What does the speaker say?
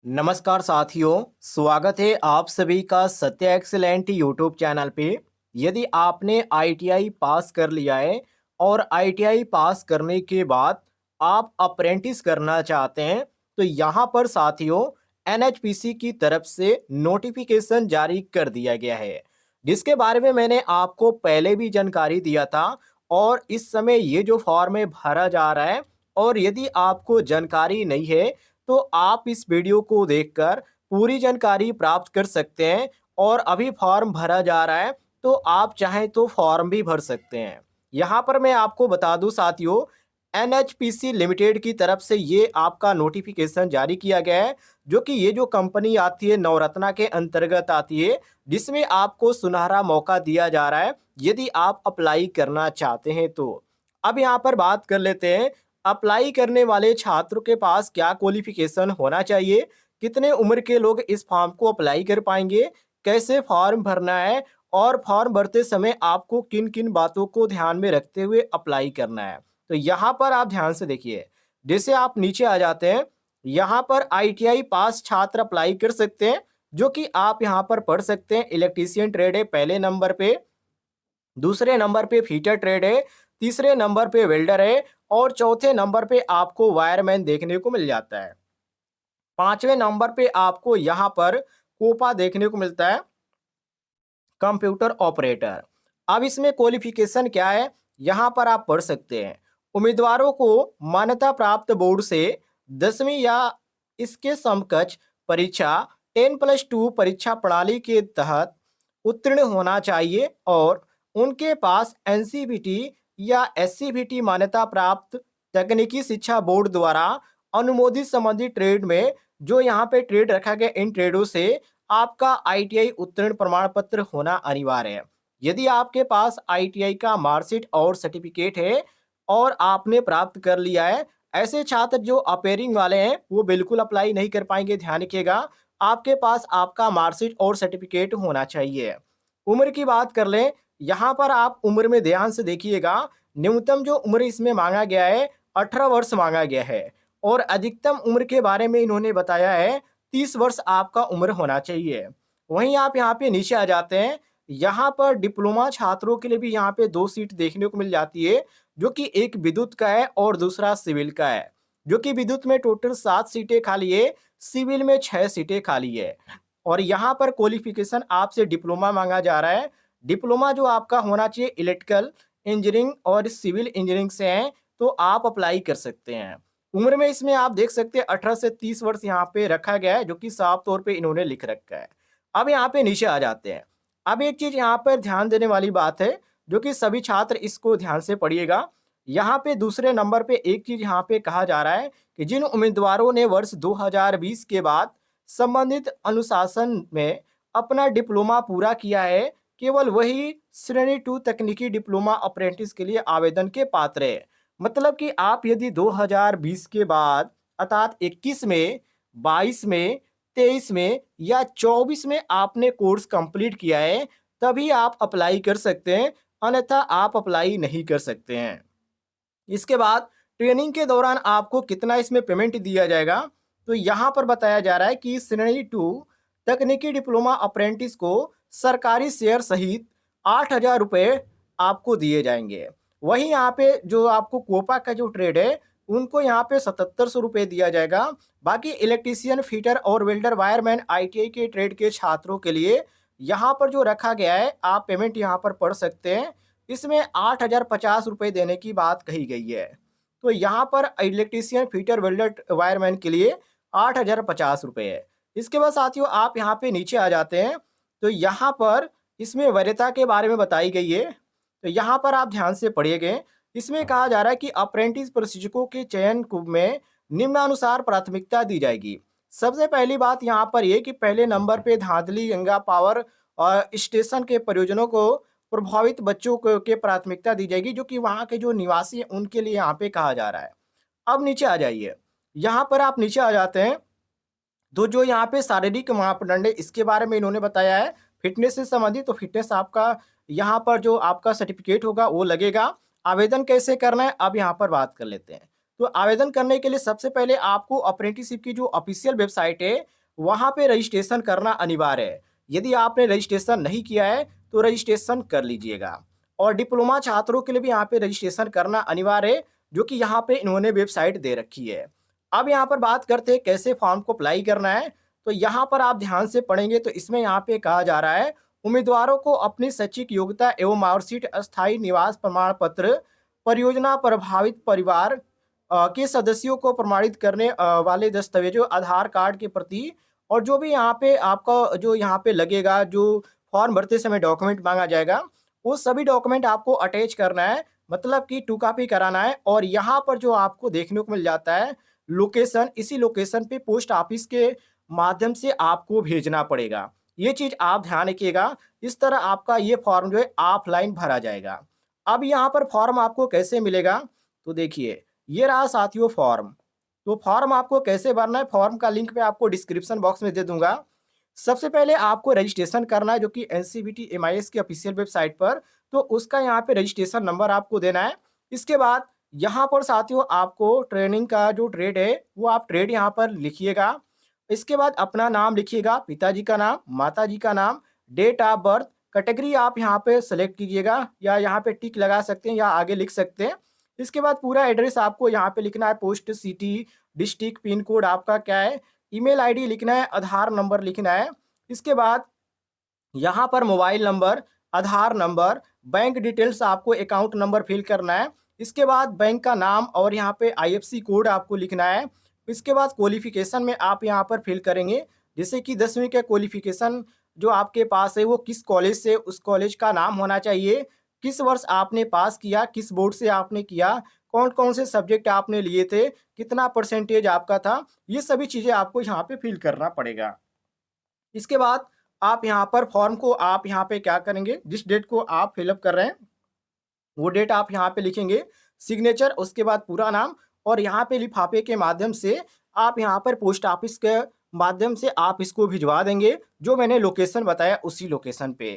नमस्कार साथियों, स्वागत है आप सभी का सत्य एक्सीलेंट यूट्यूब चैनल पे। यदि आपने आईटीआई पास कर लिया है और आईटीआई पास करने के बाद आप अप्रेंटिस करना चाहते हैं तो यहाँ पर साथियों एनएचपीसी की तरफ से नोटिफिकेशन जारी कर दिया गया है, जिसके बारे में मैंने आपको पहले भी जानकारी दिया था। और इस समय ये जो फॉर्म है भरा जा रहा है, और यदि आपको जानकारी नहीं है तो आप इस वीडियो को देखकर पूरी जानकारी प्राप्त कर सकते हैं। और अभी फॉर्म भरा जा रहा है तो आप चाहें तो फॉर्म भी भर सकते हैं। यहाँ पर मैं आपको बता दूं साथियों, एनएचपीसी लिमिटेड की तरफ से ये आपका नोटिफिकेशन जारी किया गया है, जो कि ये जो कंपनी आती है नवरत्ना के अंतर्गत आती है, जिसमें आपको सुनहरा मौका दिया जा रहा है यदि आप अप्लाई करना चाहते हैं तो। अब यहाँ पर बात कर लेते हैं, अप्लाई करने वाले छात्रों के पास क्या क्वालिफिकेशन होना चाहिए, कितने उम्र के लोग इस फॉर्म को अप्लाई कर पाएंगे, कैसे फॉर्म भरना है, और फॉर्म भरते समय आपको किन किन बातों को ध्यान में रखते हुए अप्लाई करना है। तो यहाँ पर आप ध्यान से देखिए, जैसे आप नीचे आ जाते हैं, यहाँ पर आईटीआई पास छात्र अप्लाई कर सकते हैं, जो कि आप यहाँ पर पढ़ सकते हैं। इलेक्ट्रीशियन ट्रेड है पहले नंबर पे, दूसरे नंबर पे फीटर ट्रेड है, तीसरे नंबर पे वेल्डर है, और चौथे नंबर पे आपको वायरमैन देखने को मिल जाता है। पांचवें नंबर पे आपको यहाँ पर कोपा देखने को मिलता है, कंप्यूटर ऑपरेटर। अब इसमें क्वालिफिकेशन क्या है, यहाँ पर आप पढ़ सकते हैं। उम्मीदवारों को मान्यता प्राप्त बोर्ड से 10वीं या इसके समकक्ष परीक्षा 10+2 परीक्षा प्रणाली के तहत उत्तीर्ण होना चाहिए, और उनके पास एनसीवीटी या एससीवीटी मान्यता प्राप्त तकनीकी शिक्षा बोर्ड द्वारा अनुमोदित संबंधित ट्रेड में, जो यहाँ पे ट्रेड रखा गया, इन ट्रेडों से आपका आईटीआई उत्तीर्ण प्रमाण पत्र होना अनिवार्य है। यदि आपके पास आईटीआई का मार्कशीट और सर्टिफिकेट है और आपने प्राप्त कर लिया है, ऐसे छात्र जो अपेयरिंग वाले हैं वो बिल्कुल अप्लाई नहीं कर पाएंगे। ध्यान रखिएगा, आपके पास आपका मार्कशीट और सर्टिफिकेट होना चाहिए। उम्र की बात कर लें, यहाँ पर आप उम्र में ध्यान से देखिएगा, न्यूनतम जो उम्र इसमें मांगा गया है 18 वर्ष मांगा गया है, और अधिकतम उम्र के बारे में इन्होंने बताया है 30 वर्ष आपका उम्र होना चाहिए। वहीं आप यहाँ पे नीचे आ जाते हैं, यहाँ पर डिप्लोमा छात्रों के लिए भी यहाँ पे 2 सीट देखने को मिल जाती है, जो कि एक विद्युत का है और दूसरा सिविल का है। जो कि विद्युत में टोटल 7 सीटें खाली है, सिविल में 6 सीटें खाली है। और यहाँ पर क्वालिफिकेशन आपसे डिप्लोमा मांगा जा रहा है। डिप्लोमा जो आपका होना चाहिए इलेक्ट्रिकल इंजीनियरिंग और सिविल इंजीनियरिंग से है, तो आप अप्लाई कर सकते हैं। उम्र में इसमें आप देख सकते हैं 18 से 30 वर्ष यहाँ पे रखा गया है, जो कि साफ तौर पे इन्होंने लिख रखा है। अब यहाँ पे नीचे आ जाते हैं। अब एक चीज यहाँ पर ध्यान देने वाली बात है, जो कि सभी छात्र इसको ध्यान से पढ़िएगा। यहाँ पे दूसरे नंबर पे एक चीज यहाँ पे कहा जा रहा है कि जिन उम्मीदवारों ने वर्ष 2020 के बाद संबंधित अनुशासन में अपना डिप्लोमा पूरा किया है, केवल वही श्रेणी 2 तकनीकी डिप्लोमा अप्रेंटिस के लिए आवेदन के पात्र है। मतलब कि आप यदि 2020 के बाद अर्थात 21 में, 22 में, 23 में या 24 में आपने कोर्स कंप्लीट किया है, तभी आप अप्लाई कर सकते हैं, अन्यथा आप अप्लाई नहीं कर सकते हैं। इसके बाद ट्रेनिंग के दौरान आपको कितना इसमें पेमेंट दिया जाएगा, तो यहाँ पर बताया जा रहा है कि श्रेणी 2 तकनीकी डिप्लोमा अप्रेंटिस को सरकारी शेयर सहित 8,000 रुपये आपको दिए जाएंगे। वहीं यहाँ पे जो आपको कोपा का जो ट्रेड है, उनको यहाँ पे 7,700 रुपये दिया जाएगा। बाकी इलेक्ट्रीशियन, फीटर और वेल्डर, वायरमैन आईटीआई के ट्रेड के छात्रों के लिए यहाँ पर जो रखा गया है, आप पेमेंट यहाँ पर पढ़ सकते हैं। इसमें 8,050 रुपये देने की बात कही गई है। तो यहाँ पर इलेक्ट्रीशियन, फीटर, वेल्डर, वायरमैन के लिए 8,050 रुपये है। इसके बाद साथियों आप यहाँ पे नीचे आ जाते हैं, तो यहाँ पर इसमें वरीयता के बारे में बताई गई है। तो यहाँ पर आप ध्यान से पढ़िएगा। इसमें कहा जा रहा है कि अप्रेंटिस प्रशिक्षकों के चयन में निम्नानुसार प्राथमिकता दी जाएगी। सबसे पहली बात यहाँ पर यह कि पहले नंबर पे धांधली गंगा पावर और स्टेशन के परियोजनों को प्रभावित बच्चों को के प्राथमिकता दी जाएगी, जो कि वहाँ के जो निवासी हैं उनके लिए यहाँ पे कहा जा रहा है। अब नीचे आ जाइए, यहाँ पर आप नीचे आ जाते हैं, तो जो यहाँ पे शारीरिक मापदंड है इसके बारे में इन्होंने बताया है। फिटनेस से संबंधित, तो फिटनेस आपका यहाँ पर जो आपका सर्टिफिकेट होगा वो लगेगा। आवेदन कैसे करना है अब यहाँ पर बात कर लेते हैं। तो आवेदन करने के लिए सबसे पहले आपको अप्रेंटिसशिप की जो ऑफिशियल वेबसाइट है, वहाँ पे रजिस्ट्रेशन करना अनिवार्य है। यदि आपने रजिस्ट्रेशन नहीं किया है, तो रजिस्ट्रेशन कर लीजिएगा। और डिप्लोमा छात्रों के लिए भी यहाँ पे रजिस्ट्रेशन करना अनिवार्य है, जो कि यहाँ पे इन्होंने वेबसाइट दे रखी है। अब यहाँ पर बात करते हैं कैसे फॉर्म को अप्लाई करना है। तो यहाँ पर आप ध्यान से पढ़ेंगे तो इसमें यहाँ पे कहा जा रहा है, उम्मीदवारों को अपनी शैक्षिक योग्यता एवं मार्कशीट, अस्थायी निवास प्रमाण पत्र, परियोजना प्रभावित परिवार के सदस्यों को प्रमाणित करने वाले दस्तावेजों, आधार कार्ड की प्रति, और जो भी यहाँ पे आपका जो यहाँ पे लगेगा, जो फॉर्म भरते समय डॉक्यूमेंट मांगा जाएगा, वो सभी डॉक्यूमेंट आपको अटैच करना है, मतलब कि 2 कॉपी कराना है। और यहाँ पर जो आपको देखने को मिल जाता है लोकेशन, इसी लोकेशन पे पोस्ट ऑफिस के माध्यम से आपको भेजना पड़ेगा। ये चीज़ आप ध्यान रखिएगा। इस तरह आपका ये फॉर्म जो है ऑफलाइन भरा जाएगा। अब यहाँ पर फॉर्म आपको कैसे मिलेगा? तो देखिए, ये रहा साथियों फॉर्म। तो फॉर्म आपको कैसे भरना है, फॉर्म का लिंक मैं आपको डिस्क्रिप्शन बॉक्स में दे दूंगा। सबसे पहले आपको रजिस्ट्रेशन करना है, जो कि एनसीवीटी एमआईएस की ऑफिशियल वेबसाइट पर। तो उसका यहाँ पे रजिस्ट्रेशन नंबर आपको देना है। इसके बाद यहाँ पर साथियों आपको ट्रेनिंग का जो ट्रेड है, वो आप ट्रेड यहाँ पर लिखिएगा। इसके बाद अपना नाम लिखिएगा, पिताजी का नाम, माताजी का नाम, डेट ऑफ बर्थ, कैटेगरी आप यहाँ पे सेलेक्ट कीजिएगा, या यहाँ पे टिक लगा सकते हैं या आगे लिख सकते हैं। इसके बाद पूरा एड्रेस आपको यहाँ पे लिखना है, post, city, district, pin code आपका क्या है, ईमेल आईडी लिखना है, आधार नंबर लिखना है। इसके बाद यहाँ पर मोबाइल नंबर, आधार नंबर, बैंक डिटेल्स, आपको अकाउंट नंबर फिल करना है। इसके बाद बैंक का नाम और यहाँ पे आईएफएससी कोड आपको लिखना है। इसके बाद क्वालिफिकेशन में आप यहाँ पर फिल करेंगे, जैसे कि 10वीं का क्वालिफिकेशन जो आपके पास है, वो किस कॉलेज से, उस कॉलेज का नाम होना चाहिए, किस वर्ष आपने पास किया, किस बोर्ड से आपने किया, कौन कौन से सब्जेक्ट आपने लिए थे, कितना परसेंटेज आपका था, ये सभी चीज़ें आपको यहाँ पे फिल करना पड़ेगा। इसके बाद आप यहाँ पर फॉर्म को आप यहाँ पे क्या करेंगे, जिस डेट को आप फिलअप कर रहे हैं, वो डेट आप यहाँ पे लिखेंगे, सिग्नेचर, उसके बाद पूरा नाम, और यहाँ पे लिफाफे के माध्यम से आप यहाँ पर पोस्ट ऑफिस के माध्यम से आप इसको भिजवा देंगे, जो मैंने लोकेशन बताया उसी लोकेशन पे।